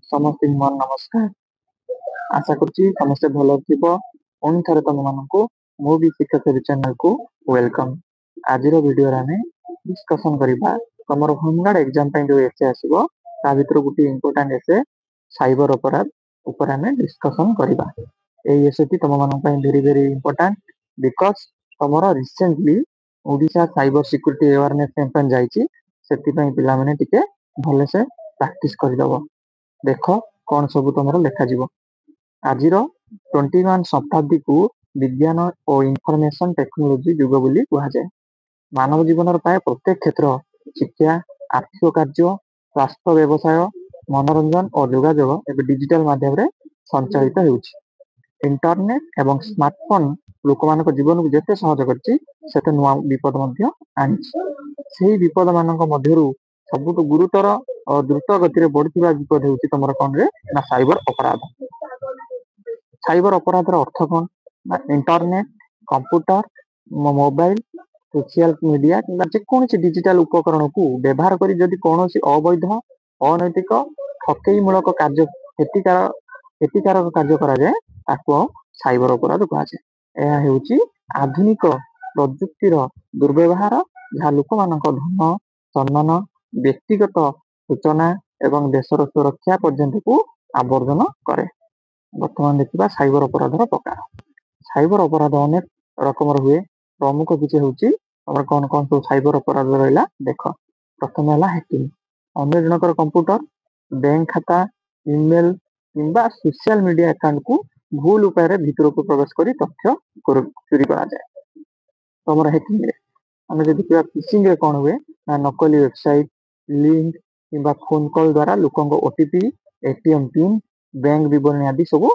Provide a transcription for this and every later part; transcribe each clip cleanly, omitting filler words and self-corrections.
ସମସ୍ତଙ୍କୁ ମୋର ନମସ୍କାର। ଆଶା କରୁଛି ସମସ୍ତେ ଭଲ ଥିବ। ପୁଣି ଥରେ ତମମାନଙ୍କୁ ମୁଁ ବି ଶିକ୍ଷା ସେବି ଚ୍ୟାନେଲକୁ ୱେଲକମ୍। ଆଜିର ଭିଡିଓରେ ଆମେ ଡିସ୍କସନ କରିବା ତମର ହୋମଗାର୍ଡ ଏକ୍ଜାମ ପାଇଁ ଯୋଉ ଏସେ ଆସିବ ତା ଭିତରୁ ଗୋଟେ ଇମ୍ପୋର୍ଟାଣ୍ଟ ଏସେ ସାଇବର ଅପରାଧ ଉପରେ ଆମେ ଡିସ୍କସନ କରିବା। ଏଇ ଏସେଟି ତମମାନଙ୍କ ପାଇଁ ଭେରି ଇମ୍ପୋର୍ଟାଣ୍ଟ ବିକଜ ତମର recently Odisha cyber security awareness campaign ଯାଇଛି। ସେଥିପାଇଁ ପିଲାମାନେ ଟିକେ ଭଲସେ ପ୍ରାକ୍ଟିସ କରିଦବ। ଦେଖ କଣ ସବୁ ତମର ଲେଖାଯିବ। ଆଜିର 21 ଶତାବ୍ଦୀକୁ ବିଜ୍ଞାନ ଓ ଇନଫର୍ମେସନ ଟେକ୍ନୋଲୋଜି ଯୁଗ ବୋଲି କୁହାଯାଏ। ମାନବ ଜୀବନର ପ୍ରାୟ ପ୍ରତ୍ୟେକ କ୍ଷେତ୍ର ଶିକ୍ଷା, ଆର୍ଥିକ କାର୍ଯ୍ୟ, ସ୍ୱାସ୍ଥ୍ୟ, ବ୍ୟବସାୟ, ମନୋରଞ୍ଜନ ଓ ଯୋଗାଯୋଗ ଏବେ ଡିଜିଟାଲ ମାଧ୍ୟମରେ ସଞ୍ଚାଳିତ ହେଉଛି। ଇଣ୍ଟରନେଟ ଏବଂ ସ୍ମାର୍ଟଫୋନ ଲୋକମାନଙ୍କ ଜୀବନକୁ ଯେତେ ସହଜ କରିଛି ସେତେ ନୂଆ ବିପଦ ମଧ୍ୟ ଆଣିଛି। ସେହି ବିପଦ ମାନଙ୍କ ମଧ୍ୟରୁ ସବୁଠୁ ଗୁରୁତର ଓ ଦ୍ରୁତ ଗତିରେ ବଢୁଥିବା ବିପଦ ହେଉଛି ତମର କଣରେ ନା ସାଇବର ଅପରାଧ। ସାଇବର ଅପରାଧର ଅର୍ଥ କଣ ନା internet, computer, mobile, social media କିମ୍ବା ଯେକୌଣସି ଡିଜିଟାଲ ଉପକରଣକୁ ବ୍ୟବହାର କରି ଯଦି କୌଣସି ଅବୈଧ, ଅନୈତିକ, ଠକେଇମୂଳକ କାର୍ଯ୍ୟ କ୍ଷତିକାରକ କାର୍ଯ୍ୟ କରାଯାଏ ତାକୁ ସାଇବର ଅପରାଧ କୁହାଯାଏ। ଏହା ହେଉଛି ଆଧୁନିକ ପ୍ରଯୁକ୍ତିର ଦୁର୍ବ୍ୟବହାର ଯାହା ଲୋକମାନଙ୍କ ଧନ, ସମ୍ମାନ, ବ୍ୟକ୍ତିଗତ ସୂଚନା ଏବଂ ଦେଶର ସୁରକ୍ଷା ପର୍ଯ୍ୟନ୍ତକୁ ଆବର୍ଜନ କରେ। ବର୍ତ୍ତମାନ ଦେଖିବା ସାଇବର ଅପରାଧର ପ୍ରକାର। ସାଇବର ଅପରାଧ ଅନେକ ରକମର ହୁଏ। ପ୍ରମୁଖ କିଛି ହେଉଛି ତମର କଣ କଣ ସବୁ ସାଇବର ଅପରାଧ ରହିଲା ଦେଖ। ପ୍ରଥମେ ହେଲା ହ୍ୟାକିଂ। ଅନ୍ୟ ଜଣଙ୍କର କମ୍ପ୍ୟୁଟର, ବ୍ୟାଙ୍କ ଖାତା, ଇମେଲ କିମ୍ବା ସୋସିଆଲ ମିଡିଆ ଆକାଉଣ୍ଟକୁ ଭୁଲ ଉପାୟରେ ଭିତରକୁ ପ୍ରବେଶ କରି ତଥ୍ୟ ଚୋରି କରାଯାଏ। ତମର ହ୍ୟାକିଂରେ ଆମେ ଯଦି ଦେଖିବା ଫିସିଂରେ କଣ ହୁଏ ନା ନକଲି ୱେବସାଇଟ, ଲିଙ୍କ କିମ୍ବା ଫୋନ କଲ୍ ଦ୍ୱାରା ଲୋକଙ୍କ ଓଟିପି, ଏଟିଏମ୍ ପିନ୍, ବ୍ୟାଙ୍କ ବିବରଣୀ ଆଦି ସବୁ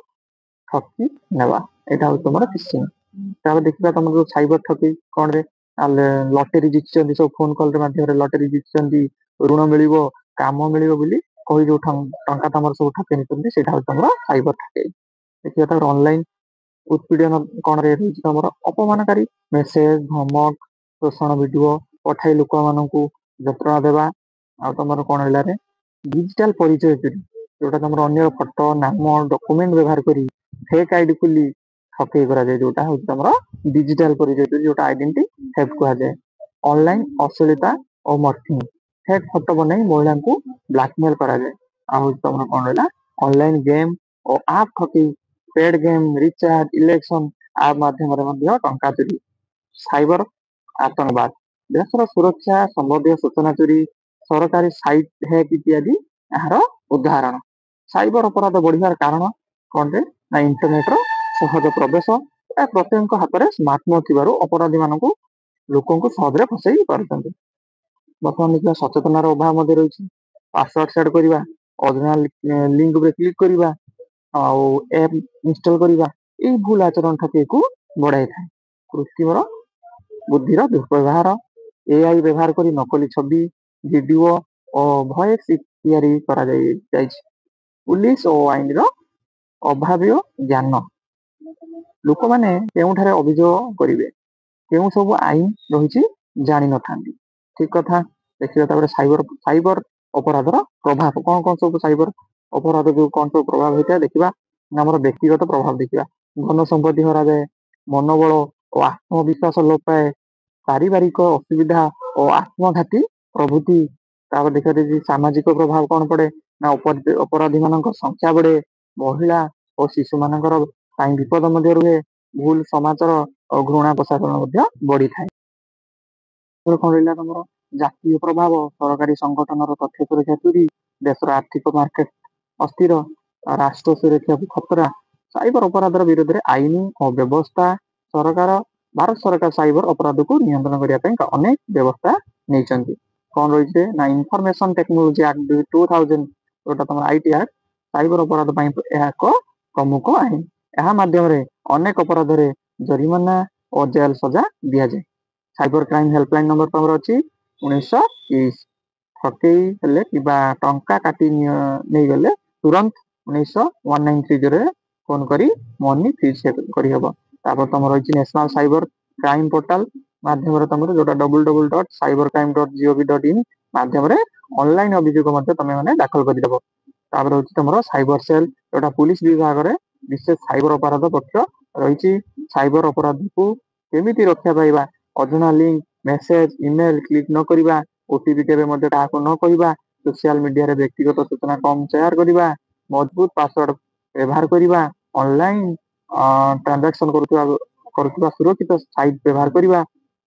ଠକି ନେବା। ଏଇଟା ହଉଛି ତମର ଫିସିଂ। ତାପରେ ଦେଖିବା ତମର ଯୋଉ ସାଇବର ଠକେଇ କଣରେ ଲଟେରୀ ଜିତିଛନ୍ତି, ସବୁ ଫୋନ କଲ ମାଧ୍ୟମରେ ଲଟେରୀ ଜିତିଛନ୍ତି, ଋଣ ମିଳିବ, କାମ ମିଳିବ ବୋଲି କହି ଯୋଉ ଟଙ୍କା ତମର ସବୁ ଠକେଇ ନେଇଛନ୍ତି ସେଇଟା ହଉଛି ତମର ସାଇବର ଠକେଇ। ଦେଖିବା ତାପରେ ଅନଲାଇନ ଉତ୍ପୀଡ଼ନ କଣରେ ରହିଛି ତମର ଅପମାନକାରୀ ମେସେଜ, ଧମକ, ଶୋଷଣ ଭିଡିଓ ପଠାଇ ଲୋକମାନଙ୍କୁ ଯନ୍ତ୍ରଣା ଦେବା। ଆଉ ତମର କଣ ରହିଲାରେ ଡିଜିଟାଲ ପରିଚୟ ଚୋରି, ଯୋଉଟା ତମର ଅନ୍ୟର ଫଟୋ, ନାମ, ଡକୁମେଣ୍ଟ ବ୍ୟବହାର କରି ଫେକ୍ ଆଇଡି ଖୋଲି ଠକେଇ କରାଯାଏ, ଯୋଉଟା ହଉଛି ତମର ଡିଜିଟାଲ ପରିଚୟ ଚୋରି, ଯୋଉଟା ଆଇଡେଣ୍ଟି ଥେଫ୍ଟ କୁହାଯାଏ। ଅନଲାଇନ ଅଶ୍ଳୀଳତା ଓ ମର୍ଫିଂ, ଫେକ୍ ଫଟୋ ବନାଇ ମହିଳାଙ୍କୁ ବ୍ଲାକମେଲ କରାଯାଏ। ଆଉ ହଉଛି ତମର କଣ ରହିଲା ଅନଲାଇନ ଗେମ୍ ଓ ଆପ୍ ଠକେଇ, paid game, recharge, election app ମାଧ୍ୟମରେ ମଧ୍ୟ ଟଙ୍କା ଚୋରି। ସାଇବର ଆତଙ୍କବାଦ, ଦେଶର ସୁରକ୍ଷା ସମ୍ବନ୍ଧୀୟ ସୂଚନା ଚୋରି, ସରକାରୀ ସାଇଟ ହ୍ୟାକ୍ ଇତ୍ୟାଦି ଏହାର ଉଦାହରଣ। ସାଇବର ଅପରାଧ ବଢିବାର କାରଣ କଣରେ ନା ଇଣ୍ଟରନେଟର ସହଜ ପ୍ରବେଶ। ପ୍ରତ୍ୟେକଙ୍କ ହାତରେ ସ୍ମାର୍ଟଫୋନ ଥିବାରୁ ଅପରାଧୀ ମାନଙ୍କୁ ଲୋକଙ୍କୁ ସହଜରେ ଫସେଇ ପାରୁଛନ୍ତି। ବର୍ତ୍ତମାନ ଦେଖିବା ସଚେତନର ଅଭାବ ମଧ୍ୟ ରହିଛି। ପାସୱାର୍ଡ ସେଟ୍ କରିବା, ଅରିଜିନାଲ ଲିଙ୍କ ଉପରେ କ୍ଲିକ କରିବା, ଆଉ ଆପ ଇନଷ୍ଟଲ କରିବା, ଏଇ ଭୁଲ ଆଚରଣ ଠକେଇକୁ ବଢାଇଥାଏ। କୃତ୍ରିମର ବୁଦ୍ଧିର ଦୁର୍ବ୍ୟବହାର, ଏଆଇ ବ୍ୟବହାର କରି ନକଲି ଛବି, ଭିଡିଓ ଓ ଭଏସ ତିଆରି କରାଯାଇଛି। ପୁଲିସ ଓ ଆଇନର ଅଭାବୀୟ ଜ୍ଞାନ, ଲୋକମାନେ କେଉଁଠାରେ ଅଭିଯୋଗ କରିବେ, କେଉଁ ସବୁ ଆଇନ ରହିଛି ଜାଣିନଥାନ୍ତି। ଠିକ କଥା। ଦେଖିବା ତାପରେ ସାଇବର ଅପରାଧର ପ୍ରଭାବ କଣ କଣ ସବୁ ସାଇବର ଅପରାଧ ଯୋଉ କଣ ସବୁ ପ୍ରଭାବ ହେଇଥାଏ ଦେଖିବା। ଆମର ବ୍ୟକ୍ତିଗତ ପ୍ରଭାବ ଦେଖିବା, ଧନ ସମ୍ପତ୍ତି ହରାଯାଏ, ମନୋବଳ ଓ ଆତ୍ମବିଶ୍ୱାସ ଲୋପ ପାଏ, ପାରିବାରିକ ଅସୁବିଧା ଓ ଆତ୍ମଘାତୀ ପ୍ରଭୃତି। ତାପରେ ଦେଖିବା ସାମାଜିକ ପ୍ରଭାବ କଣ ପଡେ ନା ଅପରାଧୀ ମାନଙ୍କ ସଂଖ୍ୟା ବଢେ, ମହିଳା ଓ ଶିଶୁ ମାନଙ୍କର ପାଇଁ ବିପଦ ମଧ୍ୟ ରୁହେ, ଭୁଲ ସମାଚାର ଓ ଘୃଣା ପ୍ରସାରଣ ମଧ୍ୟ ବଢିଥାଏ। କଣ ରହିଲା ତମର ଜାତୀୟ ପ୍ରଭାବ, ସରକାରୀ ସଂଗଠନର ତଥ୍ୟ ସୁରକ୍ଷା ଚୋରି, ଦେଶର ଆର୍ଥିକ ମାର୍କେଟ ଅସ୍ଥିର, ରାଷ୍ଟ୍ର ସୁରକ୍ଷାକୁ ଖତରା। ସାଇବର ଅପରାଧର ବିରୋଧରେ ଆଇନ ଓ ବ୍ୟବସ୍ଥା। ଭାରତ ସରକାର ସାଇବର ଅପରାଧକୁ ନିୟନ୍ତ୍ରଣ କରିବା ପାଇଁ ଅନେକ ବ୍ୟବସ୍ଥା ନେଇଛନ୍ତି। କଣ ରହିଛି ନା ଇନଫର୍ମେସନ ଟେକ୍ନୋଲୋଜି ଆକ୍ଟ 2000, ଯୋଉଟା ତମର ଆଇଟି ଆକ୍ଟ, ସାଇବର ଅପରାଧ ପାଇଁ ଏହା ଏକ ପ୍ରମୁଖ ଆଇନ। ଏହା ମାଧ୍ୟମରେ ଅନେକ ଅପରାଧରେ ଜରିମାନା ଓ ଜେଲ ସଜା ଦିଆଯାଏ। ସାଇବର କ୍ରାଇମ ହେଲ୍ପଲାଇନ ନମ୍ବର ତମର ଅଛି 1930। ଠକେଇ ହେଲେ କିମ୍ବା ଟଙ୍କା କାଟି ନେଇଗଲେ ତୁରନ୍ତ 191930 ଫୋନ କରି ମନି ଫ୍ରିଜ କରିହେବ। ତାପରେ ତମର ରହିଛି ନ୍ୟାସନାଲ ସାଇବର କ୍ରାଇମ ପୋର୍ଟାଲ ମାଧ୍ୟମରେ ତମର ଯୋଉଟା www.cybercrime.gov.in ମାଧ୍ୟମରେ ଅନଲାଇନ ଅଭିଯୋଗ ମଧ୍ୟ ତମେ ମାନେ ଦାଖଲ କରିଦେବ। ତାପରେ ହଉଛି ତମର ସାଇबर ସେଲ୍, ଯୋଉଟା ପୁଲିସ ବିଭାଗରେ ବିଶେଷ ସାଇବର ଅପରାଧ ପକ୍ଷ ରହିଛି। ସାଇବର ଅପରାଧକୁ କେମିତି ରକ୍ଷା ପାଇବା? ଅଜଣା ଲିଙ୍କ, ମେସେଜ, ଇମେଲ କ୍ଲିକ୍ ନ କରିବା, ଓଟିପି କେବେ ମଧ୍ୟ କାହାକୁ ନ କହିବା, ସୋସିଆଲ ମିଡିଆରେ ବ୍ୟକ୍ତିଗତ ସୂଚନା କମ୍ ସେୟାର କରିବା, ମଜବୁତ ପାସୱାର୍ଡ ବ୍ୟବହାର କରିବା, ଅନଲାଇନ ଟ୍ରାଞ୍ଜାକ୍ସନ କରୁଥିବା ସୁରକ୍ଷିତ ସାଇଟ୍ ବ୍ୟବହାର କରିବା,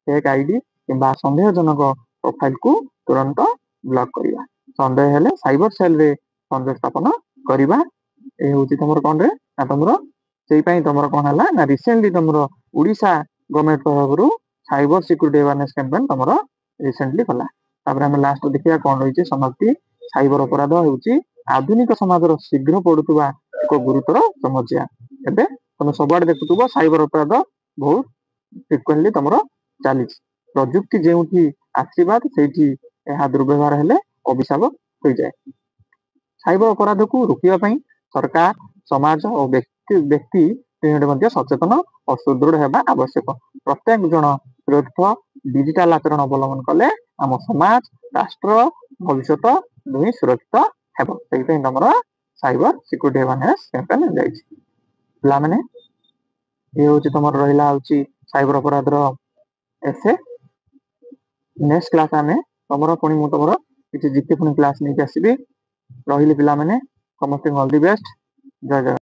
ଫେକ୍ ଆଇଡି କିମ୍ବା ସନ୍ଦେହଜନକ ପ୍ରୋଫାଇଲକୁ ତୁରନ୍ତ ବ୍ଲକ୍ କରିବା। ସନ୍ଦେହ ହେଲେ ସାଇବର ସେଲରେ ସଂଯୋଗ ସ୍ଥାପନ କରିବା। ଏ ହଉଛି ତମର କଣରେ ନା ତମର ସେଇପାଇଁ ତମର କଣ ହେଲା ନା ରିସେଣ୍ଟଲି ତମର ଓଡ଼ିଶା ଗଭର୍ଣ୍ଣମେଣ୍ଟ ତରଫରୁ ସାଇବର ସିକ୍ୟୁରିଟି ଆୱାରନେସ୍ କ୍ୟାମ୍ପେନ୍ ତମର ରିସେଣ୍ଟଲି କଲା। ତାପରେ ଆମେ ଲାଷ୍ଟ ଦେଖିବା କଣ ରହିଛି ସମାପ୍ତି। ସାଇବର ଅପରାଧ ହେଉଛି ଆଧୁନିକ ସମାଜର ଶୀଘ୍ର ପଡୁଥିବା ଏକ ଗୁରୁତର ସମସ୍ୟା। ଏବେ ତମେ ସବୁଆଡେ ଦେଖୁଥିବ ସାଇବର ଅପରାଧ ବହୁତ ଫ୍ରିକ୍ୱେଣ୍ଟଲି ତମର ଚାଲିଛି। ପ୍ରଯୁକ୍ତି ଯେଉଁଠି ଆଶୀର୍ବାଦ ସେଇଠି ଏହା ଦୁର୍ବ୍ୟବହାର ହେଲେ ଅଭିଶାପ ହୋଇଯାଏ। ସାଇବର ଅପରାଧକୁ ରୋକିବା ପାଇଁ ସରକାର, ସମାଜ ଓ ବ୍ୟକ୍ତି ତିନିଟି ମଧ୍ୟ ସଚେତନ ଓ ସୁଦୃଢ ହେବା ଆବଶ୍ୟକ। ପ୍ରତ୍ୟେକ ଜଣ ସୁରକ୍ଷିତ ଡିଜିଟାଲ ଆଚରଣ ଅବଲମ୍ବନ କଲେ ଆମ ସମାଜ, ରାଷ୍ଟ୍ର, ଭବିଷ୍ୟତ ଦୁହିଁ ସୁରକ୍ଷିତ ହେବ। ସେଇଥିପାଇଁ ତମର ସାଇବର ସିକ୍ୟୁରିଟି ଆୱାରନେସ୍ କ୍ୟାମ୍ପେନ୍ ଯାଇଛି। ପିଲାମାନେ ଇଏ ହଉଛି ତମର ରହିଲା ହଉଛି ସାଇବର ଅପରାଧର ଏସେ। ନେକ୍ସଟ କ୍ଲାସ ଆମେ ମୁଁ ତମର କିଛି ଜିକେ କ୍ଲାସ ନେଇକି ଆସିବି। ରହିଲି ପିଲାମାନେ, ସମସ୍ତଙ୍କୁ ଅଲ୍ ଦି ବେଷ୍ଟ। ଜୟ ଜଗନ୍ନାଥ।